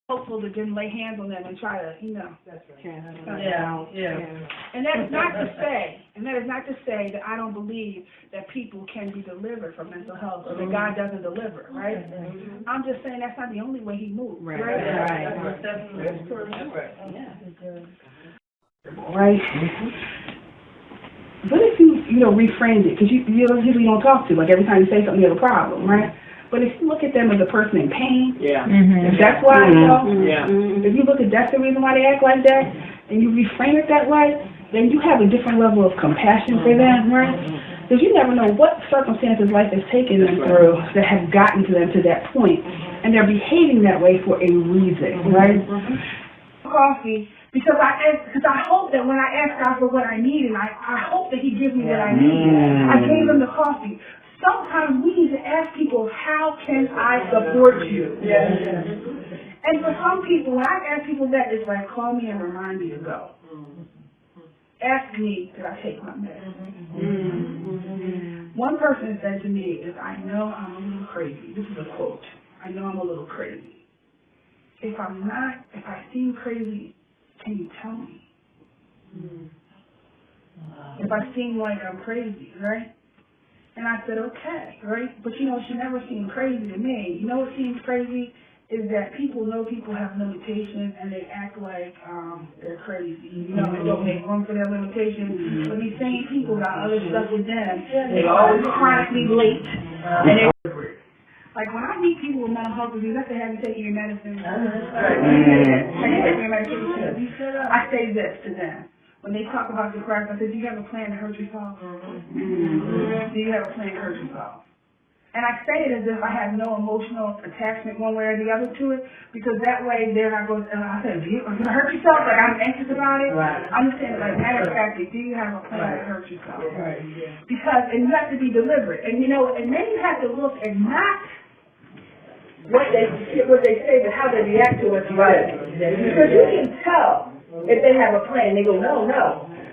hopeful to then lay hands on them and try to, you know. That's right. Yeah. And that is not to say that I don't believe that people can be delivered from mental health or that God doesn't deliver, right? I'm just saying that's not the only way He moves, right? Right. That's true. Yeah. Right? What if you reframe it? Because you know people you don't talk to. Like every time you say something, you have a problem, right? But if you look at them as a person in pain, if that's why, if you look at that's the reason why they act like that, and you reframe it that way, then you have a different level of compassion for them, right? Because you never know what circumstances life has taken them through that have gotten to them to that point, and they're behaving that way for a reason, right? Coffee. Because I hope that when I ask God for what I need, and I hope that He gives me what I need. I gave Him the coffee. Sometimes we need to ask people, how can I support you? And for some people, when I ask people that, it's like, call me and remind me to go. Ask me, did I take my medicine? One person said to me, I know I'm a little crazy. This is a quote. I know I'm a little crazy. If I seem crazy, can you tell me? If I seem like I'm crazy, right? And I said, okay, right? But you know, she never seemed crazy to me. You know what seems crazy is that people know people have limitations and they act like they're crazy. You know, they don't make room for their limitations. But these same people got other stuff with them. They always chronically late. And they're like when I meet people with mental health disease, I say, have you taken your medicine? I say this to them. When they talk about the crack, I said, do you have a plan to hurt yourself? Do you have a plan to hurt yourself? And I say it as if I have no emotional attachment one way or the other to it, because that way they're not going to, I said, are you going to hurt yourself? Like I'm anxious about it? Right. I'm just saying, like, matter of fact, do you have a plan to hurt yourself? Right. Because, and you have to be deliberate. And you know, and then you have to look at not what they say, but how they react to what you say. Because you can tell. If they have a plan, they go, no.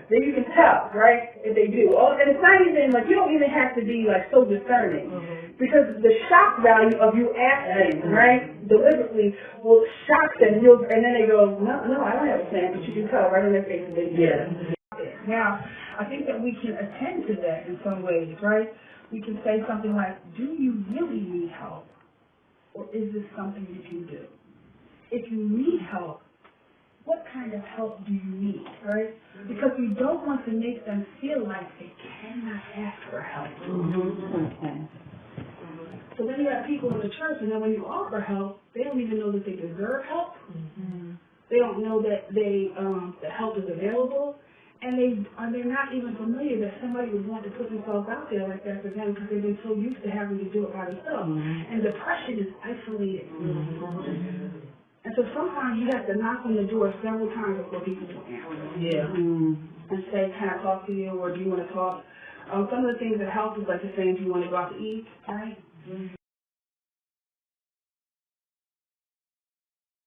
Then you can tell, right, if they do. Oh, and it's not even, like, you don't even have to be, like, so discerning. Because the shock value of you asking, right, deliberately will shock them. And then they go, no, I don't have a plan, but you can tell right on their face that they do. Now, I think that we can attend to that in some ways, right? We can say something like, do you really need help? Or is this something you can do? If you need help, what kind of help do you need, right? Because we don't want to make them feel like they cannot ask for help. So then you have people in the church, and then when you offer help, they don't even know that they deserve help. They don't know that the help is available, and they're not even familiar that somebody would want to put themselves out there like that for them because they've been so used to having to do it by themselves. And depression is isolated. And so sometimes you have to knock on the door several times before people will answer. And say, can I talk to you, or do you want to talk? Some of the things that help is like the saying, do you want to go out to eat, right?